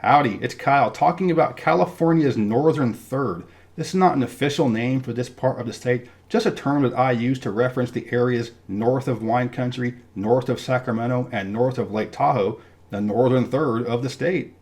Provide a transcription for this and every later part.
Howdy, it's Kyle talking about California's northern third. This is not an official name for this part of the state, just a term that I use to reference the areas north of wine country, north of Sacramento, and north of Lake Tahoe, the northern third of the state.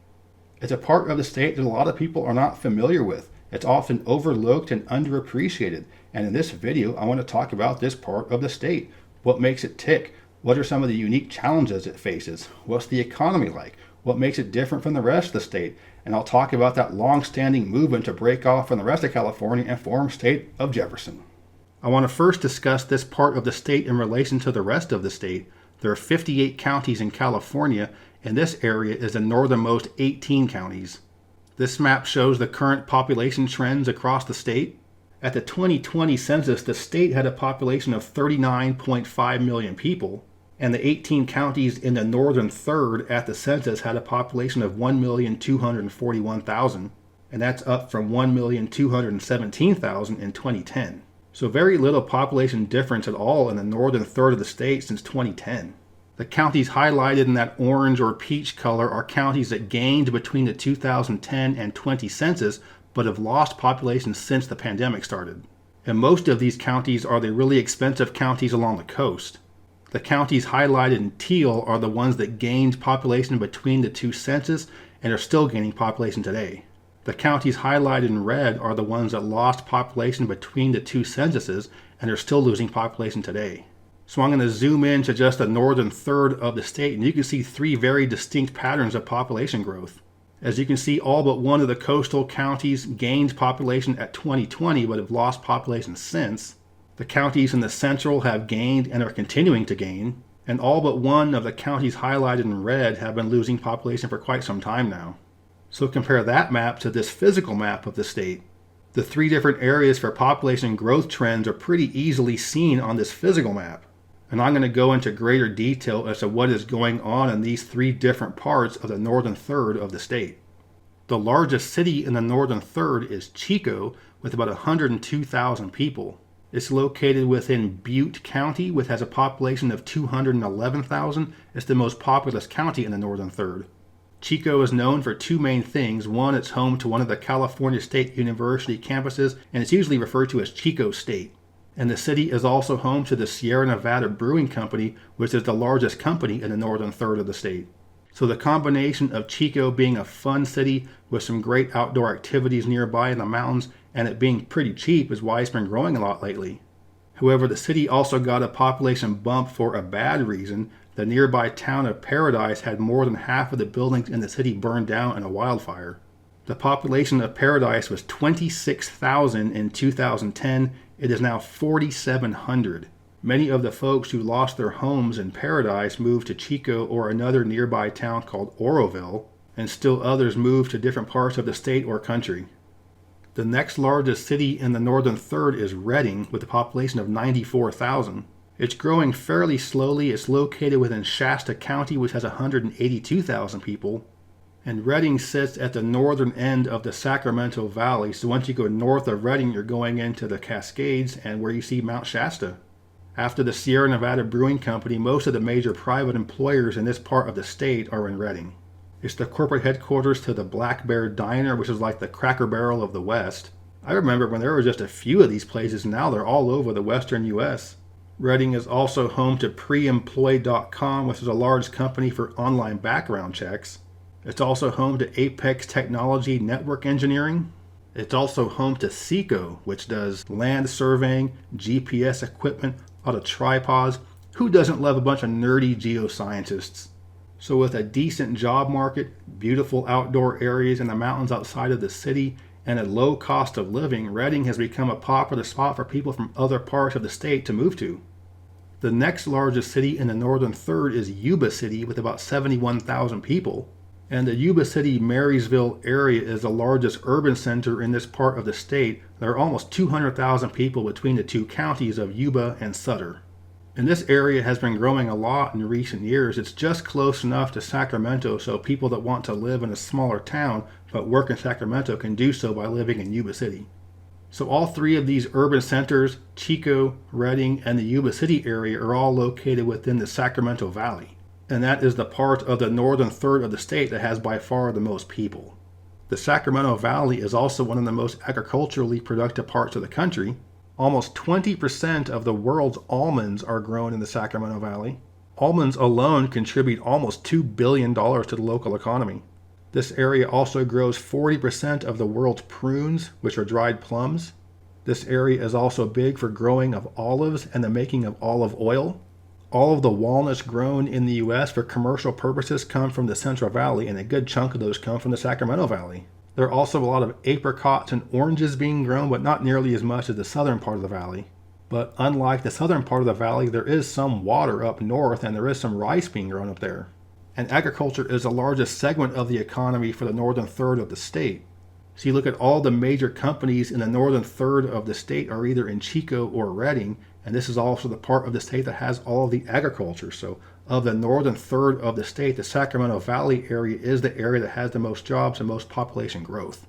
It's a part of the state that a lot of people are not familiar with. It's often overlooked and underappreciated, and in this video I want to talk about this part of the state. What makes it tick? What are some of the unique challenges it faces? What's the economy like? What makes it different from the rest of the state? And I'll talk about that long-standing movement to break off from the rest of California and form State of Jefferson. I want to first discuss this part of the state in relation to the rest of the state. There are 58 counties in California, and this area is the northernmost 18 counties. This map shows the current population trends across the state. At the 2020 census, the state had a population of 39.5 million people. And the 18 counties in the northern third at the census had a population of 1,241,000, and that's up from 1,217,000 in 2010. So very little population difference at all in the northern third of the state since 2010. The counties highlighted in that orange or peach color are counties that gained between the 2010 and 20 census, but have lost population since the pandemic started. And most of these counties are the really expensive counties along the coast. The counties highlighted in teal are the ones that gained population between the two census and are still gaining population today. The counties highlighted in red are the ones that lost population between the two censuses and are still losing population today. So I'm going to zoom in to just the northern third of the state, and you can see three very distinct patterns of population growth. As you can see, all but one of the coastal counties gained population at 2020 but have lost population since. The counties in the central have gained and are continuing to gain, and all but one of the counties highlighted in red have been losing population for quite some time now. So compare that map to this physical map of the state. The three different areas for population growth trends are pretty easily seen on this physical map, and I'm going to go into greater detail as to what is going on in these three different parts of the northern third of the state. The largest city in the northern third is Chico, with about 102,000 people. It's located within Butte County, which has a population of 211,000. It's the most populous county in the northern third. Chico is known for two main things. One, it's home to one of the California State University campuses, and it's usually referred to as Chico State. And the city is also home to the Sierra Nevada Brewing Company, which is the largest company in the northern third of the state. So the combination of Chico being a fun city with some great outdoor activities nearby in the mountains and it being pretty cheap is why it's been growing a lot lately. However, the city also got a population bump for a bad reason. The nearby town of Paradise had more than half of the buildings in the city burned down in a wildfire. The population of Paradise was 26,000 in 2010. It is now 4,700. Many of the folks who lost their homes in Paradise moved to Chico or another nearby town called Oroville, and still others moved to different parts of the state or country. The next largest city in the northern third is Redding, with a population of 94,000. It's growing fairly slowly. It's located within Shasta County, which has 182,000 people. And Redding sits at the northern end of the Sacramento Valley. So once you go north of Redding, you're going into the Cascades and where you see Mount Shasta. After the Sierra Nevada Brewing Company, most of the major private employers in this part of the state are in Redding. It's the corporate headquarters to the Black Bear Diner, which is like the Cracker Barrel of the West. I remember when there were just a few of these places, now they're all over the western U.S. Redding is also home to preemployed.com, which is a large company for online background checks. It's also home to Apex Technology Network Engineering. It's also home to Seco, which does land surveying, GPS equipment, a lot of tripods. Who doesn't love a bunch of nerdy geoscientists? So with a decent job market, beautiful outdoor areas in the mountains outside of the city, and a low cost of living, Redding has become a popular spot for people from other parts of the state to move to. The next largest city in the northern third is Yuba City, with about 71,000 people. And the Yuba City Marysville area is the largest urban center in this part of the state. There are almost 200,000 people between the two counties of Yuba and Sutter. And this area has been growing a lot in recent years. It's just close enough to Sacramento, so people that want to live in a smaller town but work in Sacramento can do so by living in Yuba City. So all three of these urban centers, Chico, Redding, and the Yuba City area, are all located within the Sacramento Valley. and that is the part of the northern third of the state that has by far the most people. The Sacramento Valley is also one of the most agriculturally productive parts of the country. Almost 20% of the world's almonds are grown in the Sacramento Valley. Almonds alone contribute almost $2 billion to the local economy. This area also grows 40% of the world's prunes, which are dried plums. This area is also big for growing of olives and the making of olive oil. All of the walnuts grown in the U.S. for commercial purposes come from the Central Valley, and a good chunk of those come from the Sacramento Valley. There are also a lot of apricots and oranges being grown, but not nearly as much as the southern part of the valley. But unlike the southern part of the valley, there is some water up north, and there is some rice being grown up there. And agriculture is the largest segment of the economy for the northern third of the state. So you look at all the major companies in the northern third of the state are either in Chico or Redding, and this is also the part of the state that has all of the agriculture. So of the northern third of the state, the Sacramento Valley area is the area that has the most jobs and most population growth.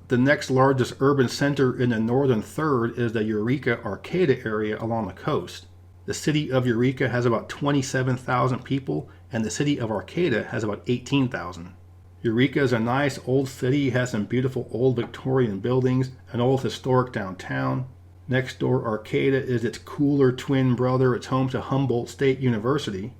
The next largest urban center in the northern third is the Eureka-Arcata area along the coast. The city of Eureka has about 27,000 people, and the city of Arcata has about 18,000. Eureka is a nice old city, has some beautiful old Victorian buildings, an old historic downtown. Next door, Arcata is its cooler twin brother. It's home to Humboldt State University.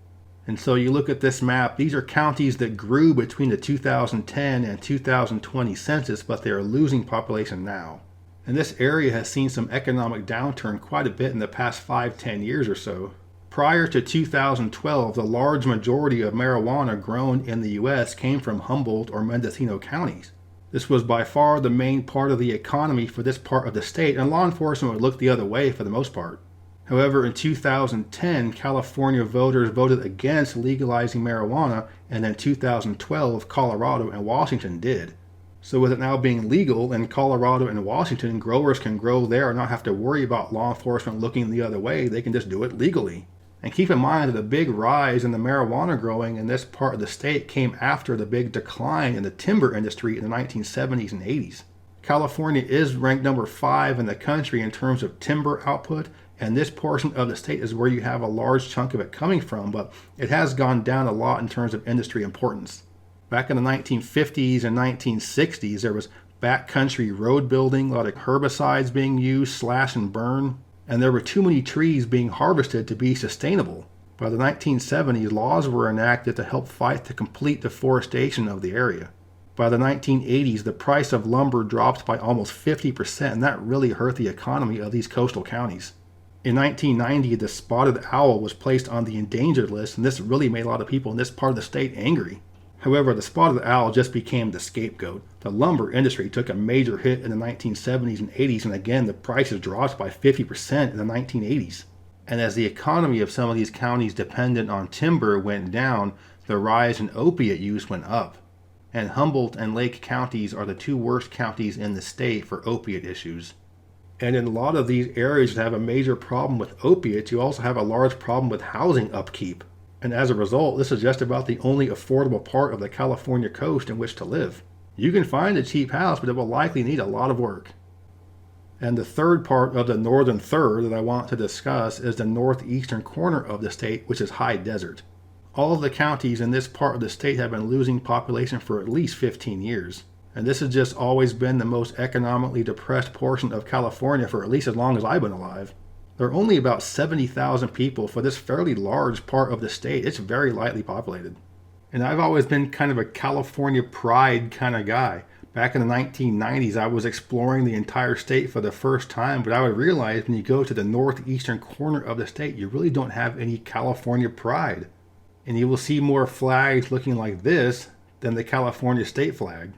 And so you look at this map, these are counties that grew between the 2010 and 2020 census, but they are losing population now. And this area has seen some economic downturn quite a bit in the past 5-10 years or so. Prior to 2012, the large majority of marijuana grown in the U.S. came from Humboldt or Mendocino counties. This was by far the main part of the economy for this part of the state, and law enforcement would look the other way for the most part. However, in 2010, California voters voted against legalizing marijuana, and in 2012, Colorado and Washington did. So with it now being legal in Colorado and Washington, growers can grow there and not have to worry about law enforcement looking the other way. They can just do it legally. And keep in mind that the big rise in the marijuana growing in this part of the state came after the big decline in the timber industry in the 1970s and 80s. California is ranked number 5 in the country in terms of timber output, and this portion of the state is where you have a large chunk of it coming from, but it has gone down a lot in terms of industry importance. Back in the 1950s and 1960s, there was backcountry road building, a lot of herbicides being used, slash and burn, and there were too many trees being harvested to be sustainable. By the 1970s, laws were enacted to help fight the complete deforestation of the area. By the 1980s, the price of lumber dropped by almost 50%, and that really hurt the economy of these coastal counties. In 1990, the spotted owl was placed on the endangered list, and this really made a lot of people in this part of the state angry. However, the spotted owl just became the scapegoat. The lumber industry took a major hit in the 1970s and 80s, and again, the prices dropped by 50% in the 1980s. And as the economy of some of these counties dependent on timber went down, the rise in opiate use went up. And Humboldt and Lake counties are the 2 worst counties in the state for opiate issues. And in a lot of these areas that have a major problem with opiates, you also have a large problem with housing upkeep. And as a result, this is just about the only affordable part of the California coast in which to live. You can find a cheap house, but it will likely need a lot of work. And the third part of the northern third that I want to discuss is the northeastern corner of the state, which is high desert. All of the counties in this part of the state have been losing population for at least 15 years. And this has just always been the most economically depressed portion of California for at least as long as I've been alive. There are only about 70,000 people for this fairly large part of the state. It's very lightly populated. And I've always been kind of a California pride kind of guy. Back in the 1990s, I was exploring the entire state for the first time, but I would realize when you go to the northeastern corner of the state, you really don't have any California pride. And you will see more flags looking like this than the California state flag.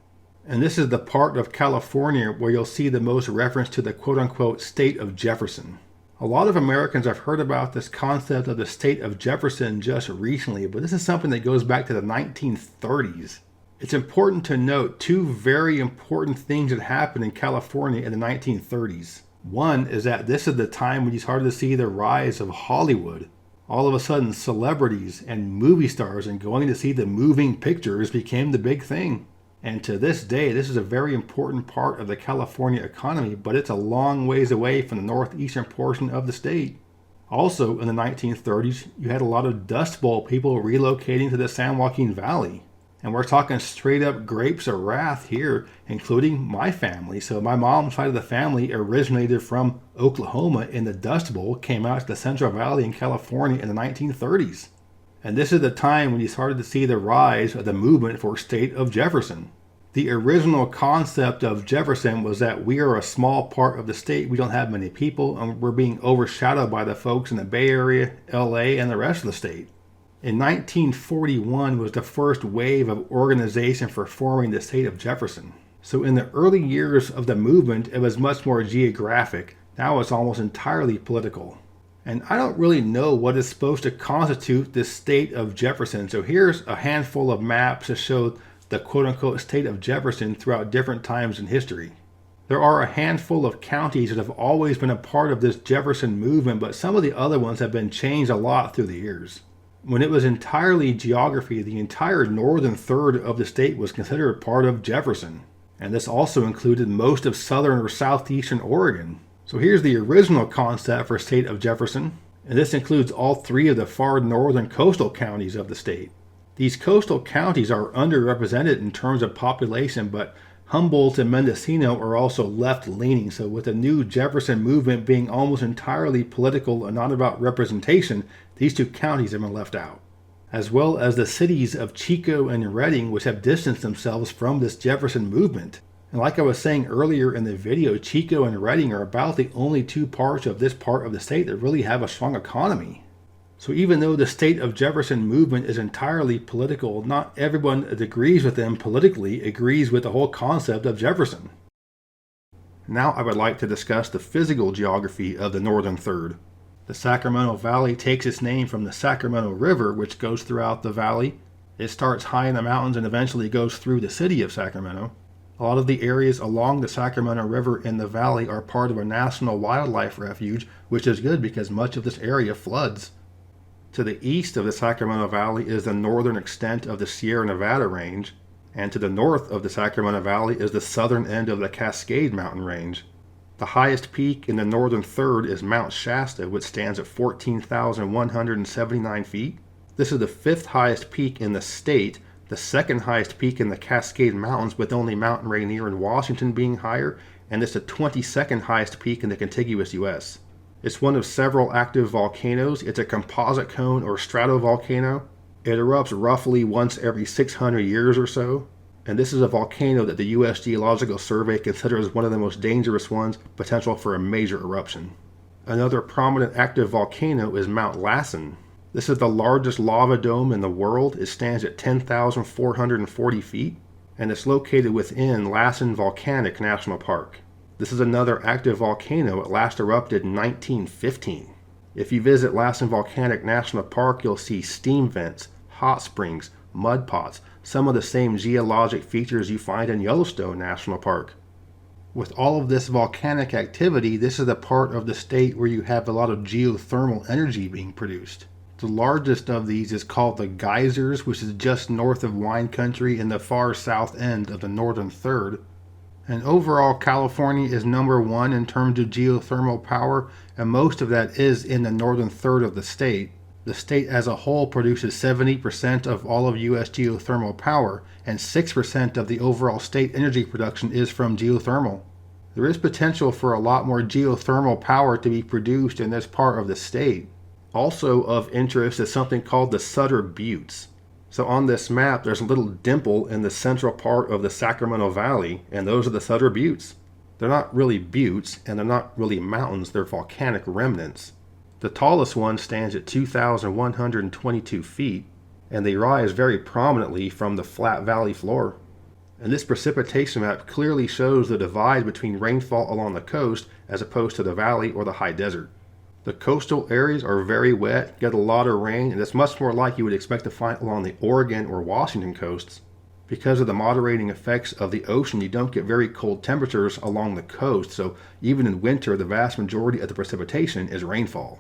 And this is the part of California where you'll see the most reference to the quote-unquote State of Jefferson. A lot of Americans have heard about this concept of the State of Jefferson just recently, but this is something that goes back to the 1930s. It's important to note 2 very important things that happened in California in the 1930s. One is that this is the time when you started to see the rise of Hollywood. All of a sudden, celebrities and movie stars and going to see the moving pictures became the big thing. And to this day, this is a very important part of the California economy, but it's a long ways away from the northeastern portion of the state. Also, in the 1930s, you had a lot of Dust Bowl people relocating to the San Joaquin Valley. And we're talking straight up grapes of wrath here, including my family. So my mom's side of the family originated from Oklahoma, and the Dust Bowl came out to the Central Valley in California in the 1930s. And this is the time when you started to see the rise of the movement for State of Jefferson. The original concept of Jefferson was that we are a small part of the state, we don't have many people, and we're being overshadowed by the folks in the Bay Area, LA, and the rest of the state. In 1941 was the first wave of organization for forming the state of Jefferson. So in the early years of the movement, it was much more geographic. Now it's almost entirely political. And I don't really know what is supposed to constitute the state of Jefferson. So here's a handful of maps to show the quote-unquote state of Jefferson throughout different times in history. There are a handful of counties that have always been a part of this Jefferson movement, but some of the other ones have been changed a lot through the years. When it was entirely geography, the entire northern third of the state was considered part of Jefferson. And this also included most of southern or southeastern Oregon. So here's the original concept for state of Jefferson, and this includes all three of the far northern coastal counties of the state. These coastal counties are underrepresented in terms of population, but Humboldt and Mendocino are also left-leaning. So with the new Jefferson movement being almost entirely political and not about representation, these two counties have been left out. As well as the cities of Chico and Redding, which have distanced themselves from this Jefferson movement. And like I was saying earlier in the video, Chico and Redding are about the only two parts of this part of the state that really have a strong economy. So even though the state of Jefferson movement is entirely political, not everyone that agrees with them politically agrees with the whole concept of Jefferson. Now I would like to discuss the physical geography of the northern third. The Sacramento Valley takes its name from the Sacramento River, which goes throughout the valley. It starts high in the mountains and eventually goes through the city of Sacramento. A lot of the areas along the Sacramento River in the valley are part of a national wildlife refuge, which is good because much of this area floods. To the east of the Sacramento Valley is the northern extent of the Sierra Nevada range, and to the north of the Sacramento Valley is the southern end of the Cascade Mountain range. The highest peak in the northern third is Mount Shasta, which stands at 14,179 feet. This is the fifth highest peak in the state, the second highest peak in the Cascade Mountains, with only Mount Rainier in Washington being higher, and it's the 22nd highest peak in the contiguous U.S. It's one of several active volcanoes. It's a composite cone or stratovolcano. It erupts roughly once every 600 years or so. And this is a volcano that the U.S. Geological Survey considers one of the most dangerous ones, potential for a major eruption. Another prominent active volcano is Mount Lassen. This is the largest lava dome in the world. It stands at 10,440 feet, and it's located within Lassen Volcanic National Park. This is another active volcano. It last erupted in 1915. If you visit Lassen Volcanic National Park, you'll see steam vents, hot springs, mud pots, some of the same geologic features you find in Yellowstone National Park. With all of this volcanic activity, this is the part of the state where you have a lot of geothermal energy being produced. The largest of these is called the Geysers, which is just north of wine country in the far south end of the northern third. And overall, California is number one in terms of geothermal power, and most of that is in the northern third of the state. The state as a whole produces 70% of all of U.S. geothermal power, and 6% of the overall state energy production is from geothermal. There is potential for a lot more geothermal power to be produced in this part of the state. Also of interest is something called the Sutter Buttes. So on this map, there's a little dimple in the central part of the Sacramento Valley, and those are the Sutter Buttes. They're not really buttes, and they're not really mountains, they're volcanic remnants. The tallest one stands at 2,122 feet, and they rise very prominently from the flat valley floor. And this precipitation map clearly shows the divide between rainfall along the coast as opposed to the valley or the high desert. The coastal areas are very wet, get a lot of rain, and it's much more like you would expect to find along the Oregon or Washington coasts. Because of the moderating effects of the ocean, you don't get very cold temperatures along the coast, so even in winter, the vast majority of the precipitation is rainfall.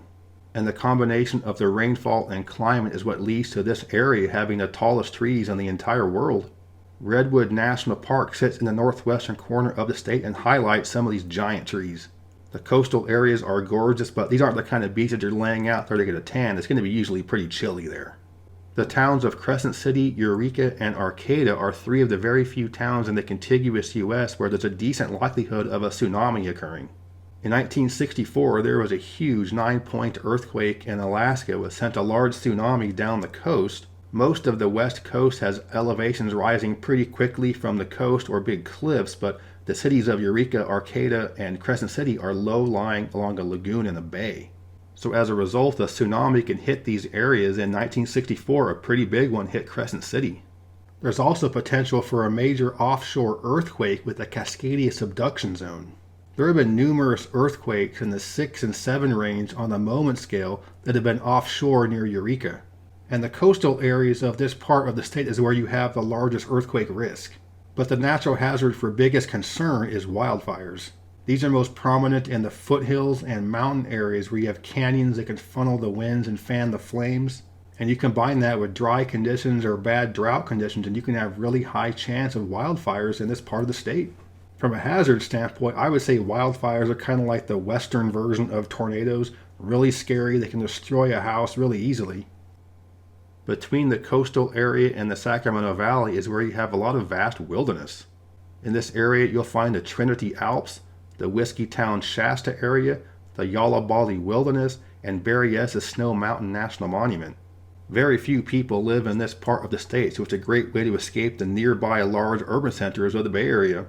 And the combination of the rainfall and climate is what leads to this area having the tallest trees in the entire world. Redwood National Park sits in the northwestern corner of the state and highlights some of these giant trees. The coastal areas are gorgeous, but these aren't the kind of beaches you're laying out there to get a tan. It's going to be usually pretty chilly there. The towns of Crescent City, Eureka, and Arcata are three of the very few towns in the contiguous U.S. where there's a decent likelihood of a tsunami occurring. In 1964, there was a huge 9-point earthquake in Alaska which sent a large tsunami down the coast. Most of the west coast has elevations rising pretty quickly from the coast or big cliffs, but the cities of Eureka, Arcata, and Crescent City are low-lying along a lagoon in a bay. So as a result, a tsunami can hit these areas. In 1964, a pretty big one hit Crescent City. There's also potential for a major offshore earthquake with a Cascadia subduction zone. There have been numerous earthquakes in the 6 and 7 range on the moment scale that have been offshore near Eureka. And the coastal areas of this part of the state is where you have the largest earthquake risk. But the natural hazard for biggest concern is wildfires. These are most prominent in the foothills and mountain areas where you have canyons that can funnel the winds and fan the flames. And you combine that with dry conditions or bad drought conditions, and you can have really high chance of wildfires in this part of the state. From a hazard standpoint, I would say wildfires are kind of like the western version of tornadoes. Really scary, they can destroy a house really easily. Between the coastal area and the Sacramento Valley is where you have a lot of vast wilderness. In this area, you'll find the Trinity Alps, the Whiskey Town Shasta area, the Yalabali Wilderness, and Berryessa's Snow Mountain National Monument. Very few people live in this part of the state, so it's a great way to escape the nearby large urban centers of the Bay Area.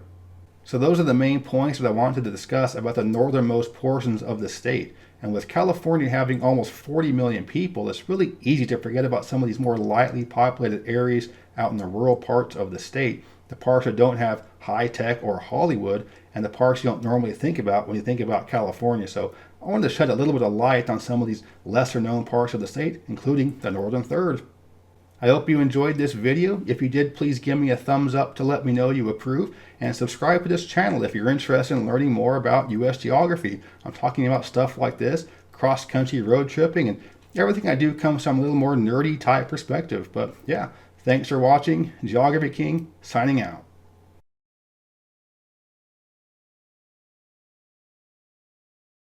So those are the main points that I wanted to discuss about the northernmost portions of the state. And with California having almost 40 million people, it's really easy to forget about some of these more lightly populated areas out in the rural parts of the state, the parts that don't have high tech or Hollywood, and the parts you don't normally think about when you think about California. So I wanted to shed a little bit of light on some of these lesser known parts of the state, including the northern third. I hope you enjoyed this video. If you did, please give me a thumbs up to let me know you approve, and subscribe to this channel if you're interested in learning more about U.S. geography. I'm talking about stuff like this, cross-country road tripping, and everything I do comes from a little more nerdy type perspective. But yeah, thanks for watching. Geography King, signing out.